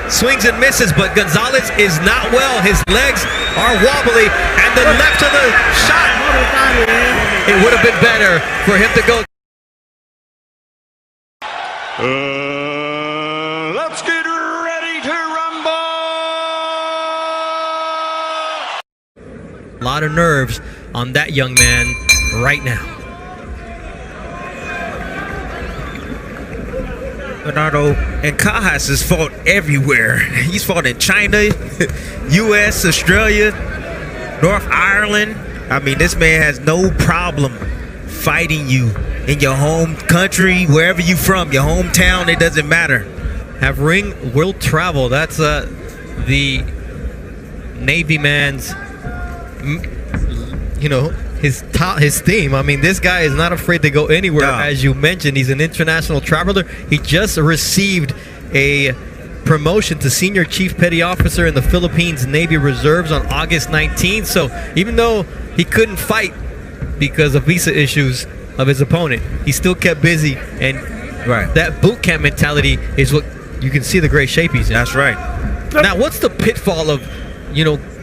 swings and misses, but Gonzales is not well. His legs are wobbly, and the left to the shot. It would have been better for him to go. Let's get ready to rumble. A lot of nerves on that young man right now. Bernardo, Ancajas has fought everywhere. He's fought in China, U.S., Australia, North Ireland. I mean, this man has no problem fighting you in your home country, wherever you from, your hometown, it doesn't matter. Have ring will travel. That's the Navy man's, his theme. I mean, this guy is not afraid to go anywhere. No. As you mentioned, he's an international traveler. He just received a promotion to Senior Chief Petty Officer in the Philippines Navy Reserves on August 19th. So even though he couldn't fight because of visa issues of his opponent, he still kept busy. And that boot camp mentality is what you can see the great shape he's in. That's right. Now, what's the pitfall of,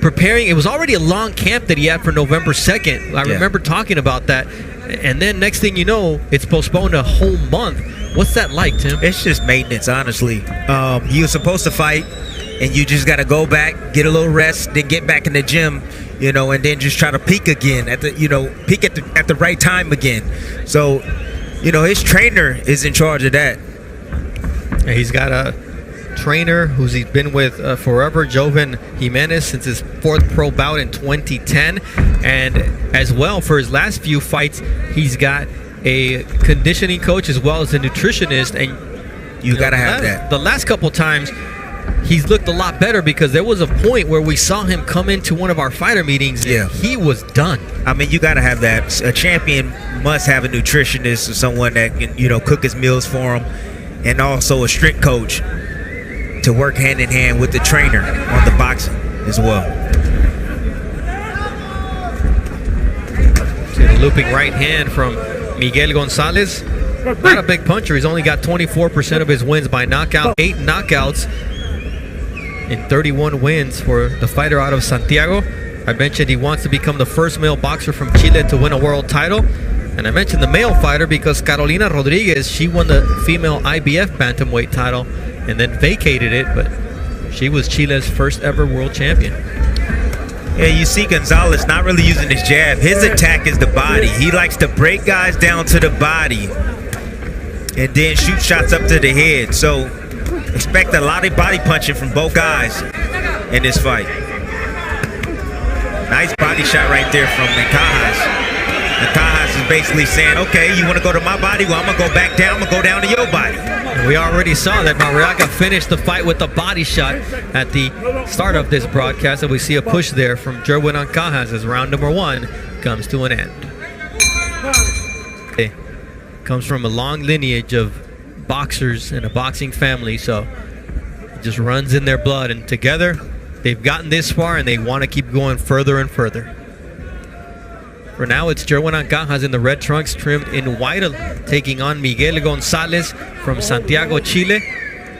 preparing? It was already a long camp that he had for November 2nd. I remember talking about that. And then next thing you know, it's postponed a whole month. What's that like, Tim? It's just maintenance, honestly. You were supposed to fight, and you just got to go back, get a little rest, then get back in the gym, and then just try to peak again at the right time again. So, his trainer is in charge of that. Yeah, he's got a trainer he's been with forever, Jerwin Jimenez, since his 4th pro bout in 2010. And as well, for his last few fights, he's got a conditioning coach as well as a nutritionist. And you got to have that. The last couple times, he's looked a lot better, because there was a point where we saw him come into one of our fighter meetings and he was done. I mean, you got to have that. A champion must have a nutritionist or someone that can, cook his meals for him, and also a strength coach to work hand in hand with the trainer on the boxing as well. See the looping right hand from Miguel Gonzales. Not a big puncher. He's only got 24% of his wins by knockout. 8 knockouts in 31 wins for the fighter out of Santiago. I mentioned he wants to become the first male boxer from Chile to win a world title. And I mentioned the male fighter because Carolina Rodriguez, she won the female IBF bantamweight title and then vacated it, but she was Chile's first ever world champion. Yeah, you see Gonzales not really using his jab. His attack is the body. He likes to break guys down to the body and then shoot shots up to the head. So expect a lot of body punching from both guys in this fight. Nice body shot right there from Ancajas. Ancajas is basically saying, okay, you want to go to my body? Well, I'm going to go back down. I'm going to go down to your body. We already saw that Marriaga finished the fight with a body shot at the start of this broadcast, and we see a push there from Jerwin Ancajas as round number 1 comes to an end. It comes from a long lineage of boxers and a boxing family, so it just runs in their blood, and together they've gotten this far and they want to keep going further and further. For now, it's Jerwin Ancajas in the red trunks trimmed in white, taking on Miguel Gonzales from Santiago, Chile.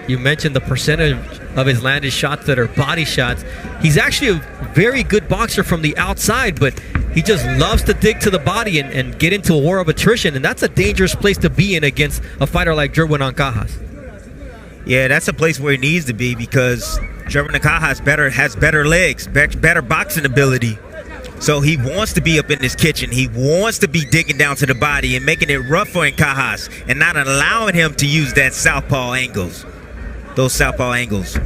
You mentioned the percentage of his landed shots that are body shots. He's actually a very good boxer from the outside, but he just loves to dig to the body and get into a war of attrition, and that's a dangerous place to be in against a fighter like Jerwin Ancajas. Yeah, that's a place where he needs to be, because Jerwin Ancajas has better legs, better boxing ability. So he wants to be up in this kitchen. He wants to be digging down to the body and making it rough for Ancajas and not allowing him to use that southpaw angles, those southpaw angles.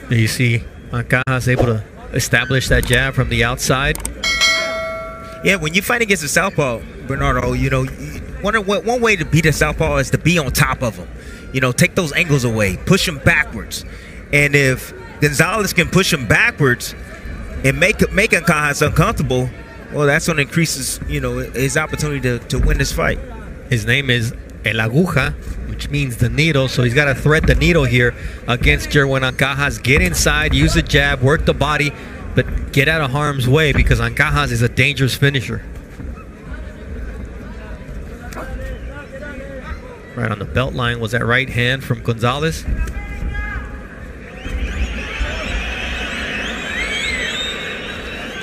You see Ancajas able to establish that jab from the outside. Yeah, when you fight against a southpaw, Bernardo, one way to beat a southpaw is to be on top of him. Take those angles away, push him backwards. And if Gonzales can push him backwards and make Ancajas uncomfortable, well, that's going to increase his opportunity to win this fight. His name is El Aguja, which means the needle, so he's got to thread the needle here against Jerwin Ancajas. Get inside, use the jab, work the body, but get out of harm's way, because Ancajas is a dangerous finisher. Right on the belt line was that right hand from Gonzales.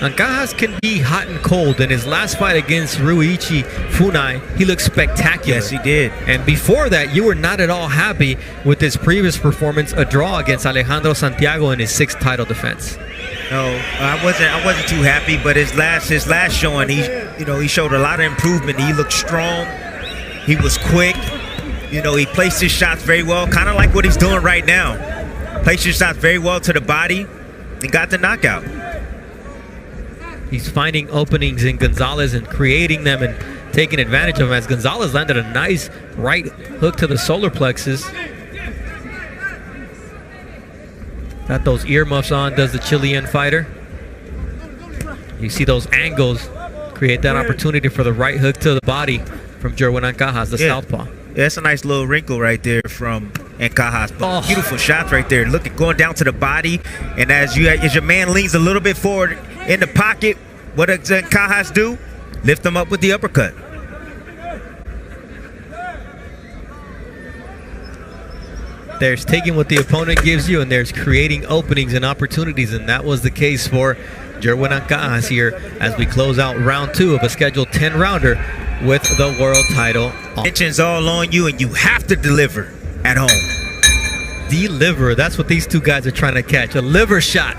Ancajas can be hot and cold. In his last fight against Ruichi Funai, he looked spectacular. Yes, he did. And before that, you were not at all happy with his previous performance, a draw against Alejandro Santiago in his 6th title defense. No, I wasn't too happy, but his last showing, he showed a lot of improvement. He looked strong. He was quick. He placed his shots very well, kind of like what he's doing right now. Placed his shots very well to the body and got the knockout. He's finding openings in Gonzales and creating them and taking advantage of them, as Gonzales landed a nice right hook to the solar plexus. Got those earmuffs on, does the Chilean fighter. You see those angles create that opportunity for the right hook to the body from Jerwin Ancajas, the southpaw. Yeah, that's a nice little wrinkle right there from Ancajas. But beautiful shots right there. Look at going down to the body, and as your man leans a little bit forward in the pocket, what does Ancajas do? Lift him up with the uppercut. There's taking what the opponent gives you, and there's creating openings and opportunities, and that was the case for Jerwin Ancajas here as we close out round 2 of a scheduled 10-rounder with the world title. Attention's all on you, and you have to deliver at home. Deliver. That's what these two guys are trying to catch. A liver shot.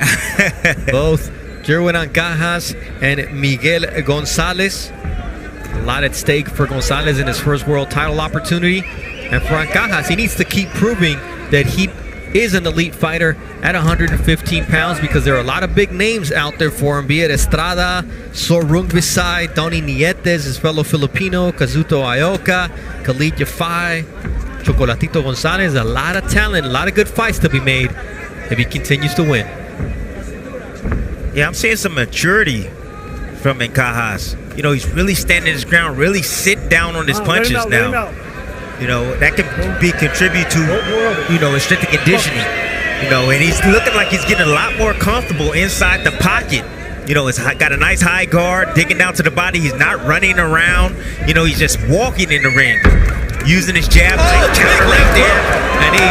Both Jerwin Ancajas and Miguel Gonzales. A lot at stake for Gonzales in his first world title opportunity. And for Ancajas, he needs to keep proving that he is an elite fighter at 115 pounds, because there are a lot of big names out there for him, be it Estrada, Sorung Visay, Donny Nietes, his fellow Filipino, Kazuto Ioka, Khalid Yafai, Chocolatito Gonzales. A lot of talent, a lot of good fights to be made if he continues to win. Yeah, I'm seeing some maturity from Ancajas. He's really standing his ground, really sitting down on his punches now. That can contribute to, his strength and conditioning. And he's looking like he's getting a lot more comfortable inside the pocket. He's got a nice high guard, digging down to the body. He's not running around. He's just walking in the ring, using his jab, counter right there. And he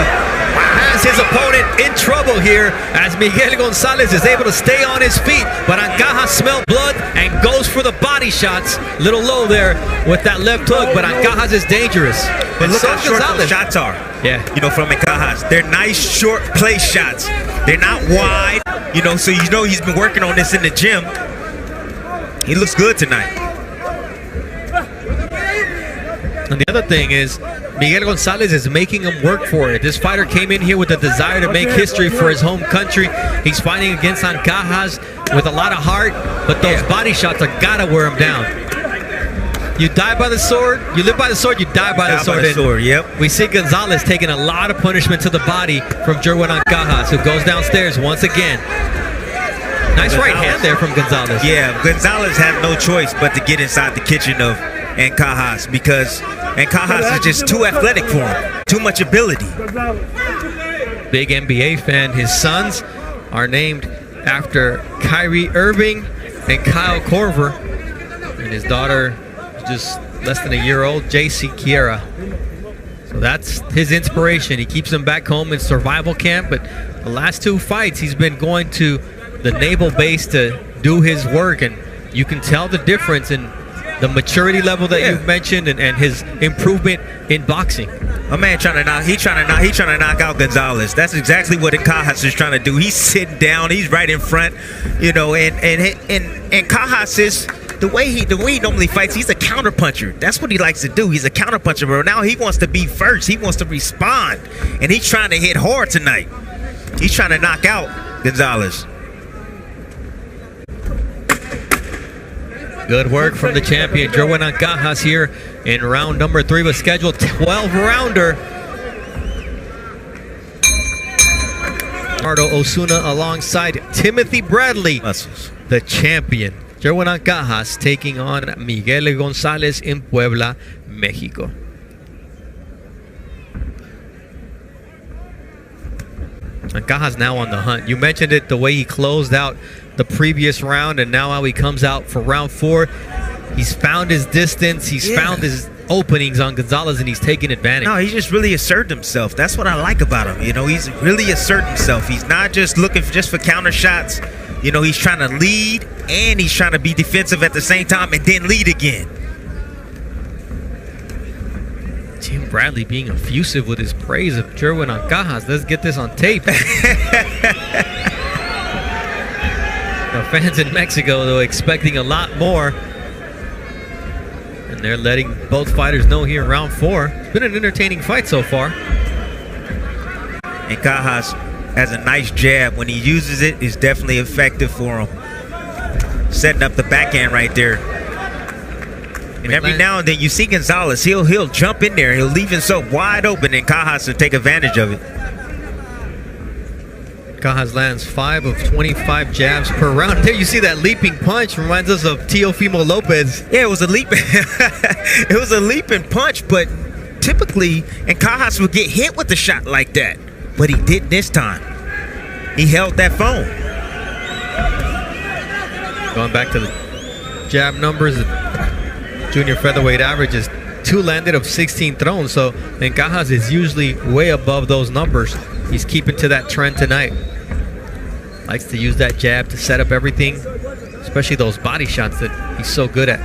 has his opponent in trouble here as Miguel Gonzales is able to stay on his feet, but Ancajas smelled blood and goes for the body shots. Little low there with that left hook, but Ancajas is dangerous. But look how short those shots are. Yeah. From Ancajas. They're nice short place shots. They're not wide, so he's been working on this in the gym. He looks good tonight. And the other thing is, Miguel Gonzales is making him work for it. This fighter came in here with a desire to make history for his home country. He's fighting against Ancajas with a lot of heart, but those body shots are gotta wear him down. You die by the sword, you live by the sword, you die by the sword. Yep. We see Gonzales taking a lot of punishment to the body from Jerwin Ancajas, who goes downstairs once again. Nice right hand there from Gonzales. Yeah, Gonzales had no choice but to get inside the kitchen of Ancajas, because Ancajas is just too athletic for him. Too much ability. Big NBA fan. His sons are named after Kyrie Irving and Kyle Korver. And his daughter is just less than a year old, JC Kiera. So that's his inspiration. He keeps him back home in survival camp, but the last 2 fights he's been going to the naval base to do his work, and you can tell the difference in the maturity level that you've mentioned and his improvement in boxing. My man trying to knock out Gonzales. That's exactly what Ancajas is trying to do. He's sitting down, he's right in front, and Ancajas is the way he normally fights. He's a counter puncher. That's what he likes to do. He's a counter puncher, but now he wants to be first. He wants to respond, and he's trying to hit hard tonight. He's trying to knock out Gonzales. Good work from the champion, Jerwin Ancajas, here in round number 3 of a scheduled 12-rounder. Ricardo Osuna alongside Timothy Bradley, the champion. Jerwin Ancajas taking on Miguel Gonzales in Puebla, Mexico. Ancajas now on the hunt. You mentioned it, the way he closed out the previous round, and now how he comes out for round 4. He's found his distance, he's found his openings on Gonzales, and he's taking advantage. No, he's just really asserted himself. That's what I like about him. He's really asserted himself. He's not just looking just for counter shots. You know, he's trying to lead and he's trying to be defensive at the same time and then lead again. Tim Bradley being effusive with his praise of Jerwin Ancajas. Let's get this on tape. The fans in Mexico, though, expecting a lot more. And they're letting both fighters know here in round 4. It's been an entertaining fight so far. Ancajas has a nice jab. When he uses it, it's definitely effective for him. Setting up the backhand right there. And every now and then you see Gonzales, he'll jump in there. He'll leave himself wide open, and Ancajas will take advantage of it. Ancajas lands 5 of 25 jabs per round. There you see that leaping punch. Reminds us of Teofimo Lopez. Yeah, it was a leap. It was a leaping punch, but typically Ancajas would get hit with a shot like that. But he did this time. He held that phone. Going back to the jab numbers, the junior featherweight average is 2 landed of 16 thrown. So Ancajas is usually way above those numbers. He's keeping to that trend tonight. Likes to use that jab to set up everything, especially those body shots that he's so good at.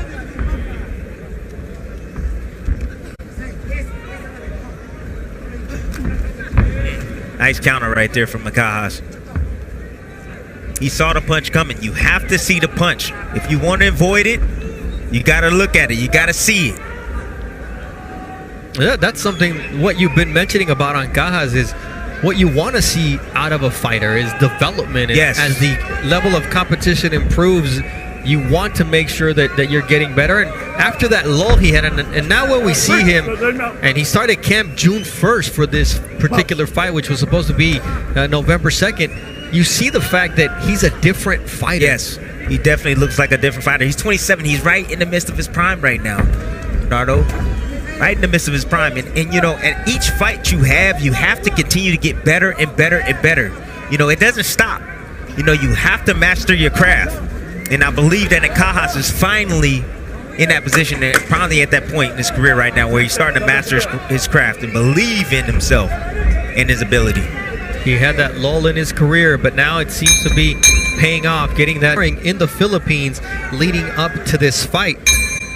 Nice counter right there from Ancajas. He saw the punch coming. You have to see the punch. If you want to avoid it, you got to look at it. You got to see it. Yeah, that's something, what you've been mentioning about Ancajas is what you want to see out of a fighter is development. Yes. As the level of competition improves, you want to make sure that you're getting better. And after that lull he had, and now when we see him, and he started camp June 1st for this particular fight, which was supposed to be November 2nd, you see the fact that he's a different fighter. Yes, he definitely looks like a different fighter. He's 27. He's right in the midst of his prime right now, Bernardo. Right in the midst of his prime. And you know, at each fight you have to continue to get better and better and better. You know, it doesn't stop. You know, you have to master your craft. And I believe that Ancajas is finally in that position, and probably at that point in his career right now where he's starting to master his craft and believe in himself and his ability. He had that lull in his career, but now it seems to be paying off, getting that ring in the Philippines leading up to this fight.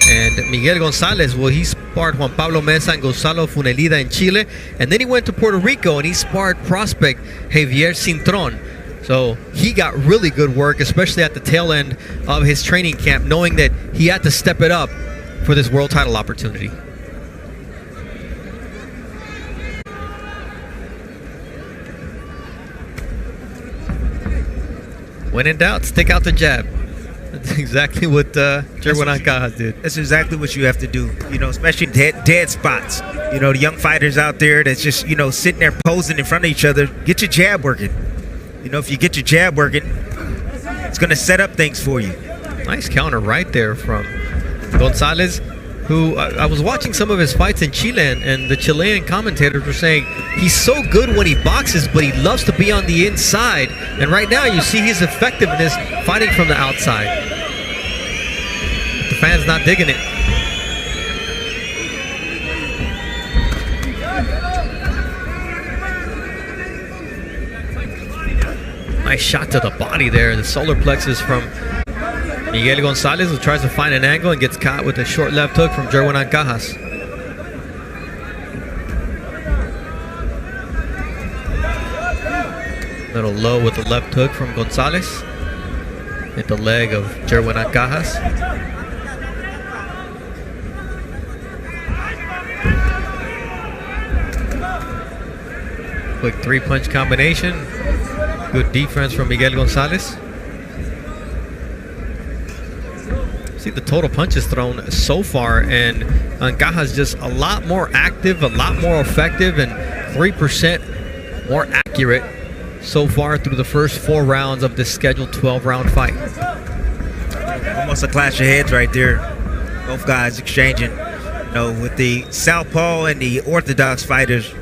And Miguel Gonzales, well, he sparred Juan Pablo Mesa and Gonzalo Funelida in Chile, and then he went to Puerto Rico and he sparred prospect Javier Cintron. So he got really good work, especially at the tail end of his training camp, knowing that he had to step it up for this world title opportunity. When in doubt, stick out the jab. That's exactly what Jerwin Ancajas did. That's exactly what you have to do, you know, especially dead spots. You know, the young fighters out there that's just, you know, sitting there posing in front of each other, get your jab working. You know, if you get your jab working, it's going to set up things for you. Nice counter right there from Gonzales, who I was watching some of his fights in Chile, and the Chilean commentators were saying he's so good when he boxes, but he loves to be on the inside. And right now you see his effectiveness fighting from the outside. The fans not digging it. Nice shot to the body there. The solar plexus from Miguel Gonzales, who tries to find an angle and gets caught with a short left hook from Jerwin Ancajas. Little low with the left hook from Gonzales. Hit the leg of Jerwin Ancajas. Quick 3-punch combination. Good defense from Miguel Gonzales. See the total punches thrown so far, and Ancajas just a lot more active, a lot more effective, and 3% more accurate so far through the first 4 rounds of this scheduled 12-round fight. Almost a clash of heads right there. Both guys exchanging, you know, with the southpaw and the orthodox fighters.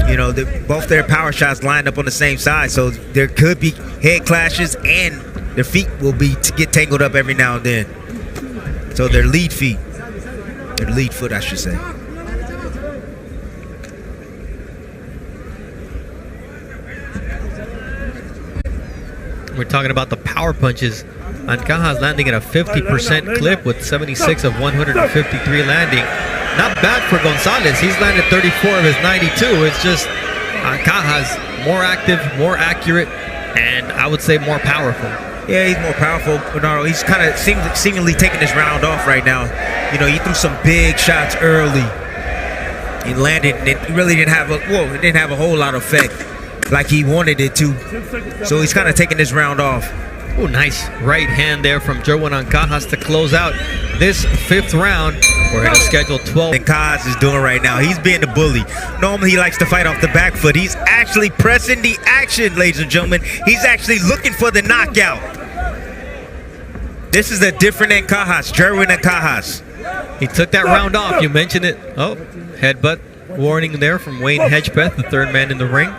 You know, both their power shots lined up on the same side, so there could be head clashes, and their feet will get tangled up every now and then. So their lead foot, I should say. We're talking about the power punches. Ancajas landing at a 50% clip with 76 of 153 landing. Not bad for Gonzales. He's landed 34 of his 92. It's just Ancajas more active, more accurate, and I would say more powerful. Yeah, he's more powerful, Bernardo. He's kind of seemingly taking this round off right now. You know, he threw some big shots early. He landed, and it really didn't have a whole lot of effect like he wanted it to. So he's kind of taking this round off. Oh, nice right hand there from Jerwin Ancajas to close out this 5th round. We're going to schedule 12. Ancajas is doing right now. He's being the bully. Normally he likes to fight off the back foot. He's actually pressing the action, ladies and gentlemen. He's actually looking for the knockout. This is a different Ancajas, Jerwin Ancajas. He took that round off. You mentioned it. Oh, headbutt warning there from Wayne Hedgepeth, the 3rd man in the ring.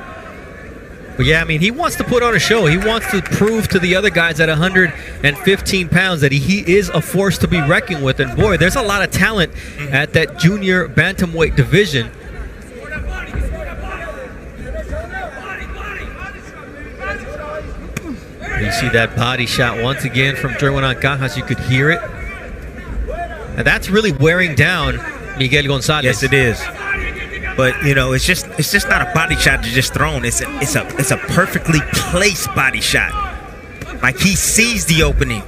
But yeah, I mean, he wants to put on a show. He wants to prove to the other guys at 115 pounds that he is a force to be reckoned with. And boy, there's a lot of talent at that junior bantamweight division. You see that body shot once again from Jerwin Ancajas. You could hear it. And that's really wearing down Miguel Gonzales. Yes, it is. But you know, it's just not a body shot that's just thrown. It's a perfectly placed body shot. Like he sees the opening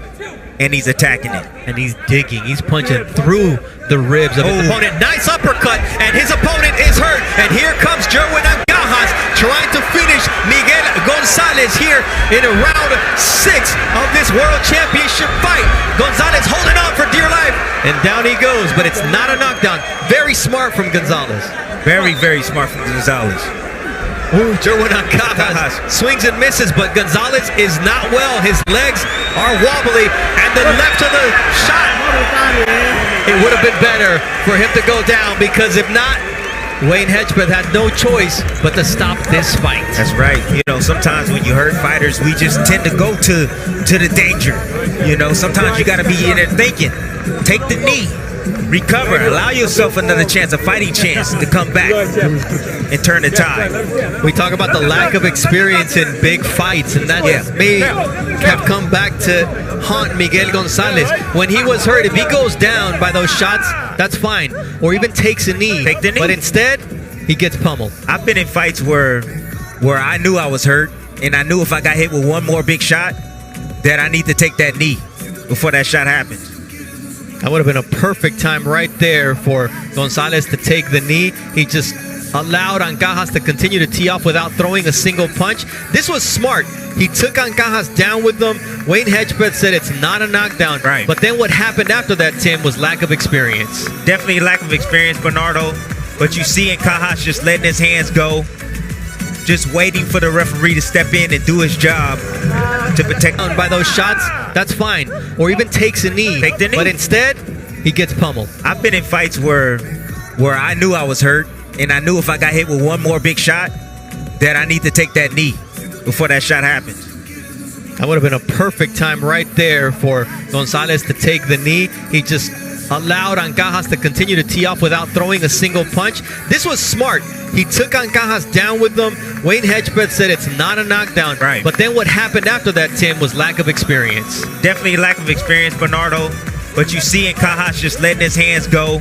and he's attacking it. And he's digging. He's punching through the ribs of his opponent. Nice uppercut, and his opponent is hurt. And here comes Jerwin Ancajas trying to finish Miguel Gonzales here in round 6 of this World Championship fight. Gonzales holding on for dear life, and down he goes. But it's not a knockdown. Very smart from Gonzales. Very, very smart from Gonzales. Ooh, Jerwin Ancajas swings and misses, but Gonzales is not well. His legs are wobbly, and the left of the shot, it would have been better for him to go down, because if not, Wayne Hedgepeth had no choice but to stop this fight. That's right. You know, sometimes when you hurt fighters, we just tend to go to the danger. You know, sometimes you got to be in there thinking, take the knee. Recover, allow yourself another chance, a fighting chance to come back and turn the tide. We talk about the lack of experience in big fights, and that may have come back to haunt Miguel Gonzales. When he was hurt, if he goes down by those shots, that's fine, or even takes a knee. Take the knee. But instead, he gets pummeled. I've been in fights where I knew I was hurt, and I knew if I got hit with one more big shot, that I need to take that knee before that shot happens. That would have been a perfect time right there for Gonzales to take the knee. He just allowed Ancajas to continue to tee off without throwing a single punch. This was smart. He took Ancajas down with them. Wayne Hedgepeth said it's not a knockdown. Right. But then what happened after that, Tim, was lack of experience. Definitely lack of experience, Bernardo. But you see Ancajas just letting his hands go, just waiting for the referee to step in and do his job to protect. By those shots, that's fine, or even takes a knee. Take the knee. But instead, he gets pummeled. I've been in fights where I knew I was hurt, and I knew if I got hit with one more big shot, that I need to take that knee before that shot happens. That would have been a perfect time right there for Gonzales to take the knee. He just allowed Ancajas to continue to tee off without throwing a single punch. This was smart. He took Ancajas down with them. Wayne Hedgepeth said it's not a knockdown. Right. But then what happened after that, Tim, was lack of experience. Definitely lack of experience, Bernardo. But you see Ancajas just letting his hands go,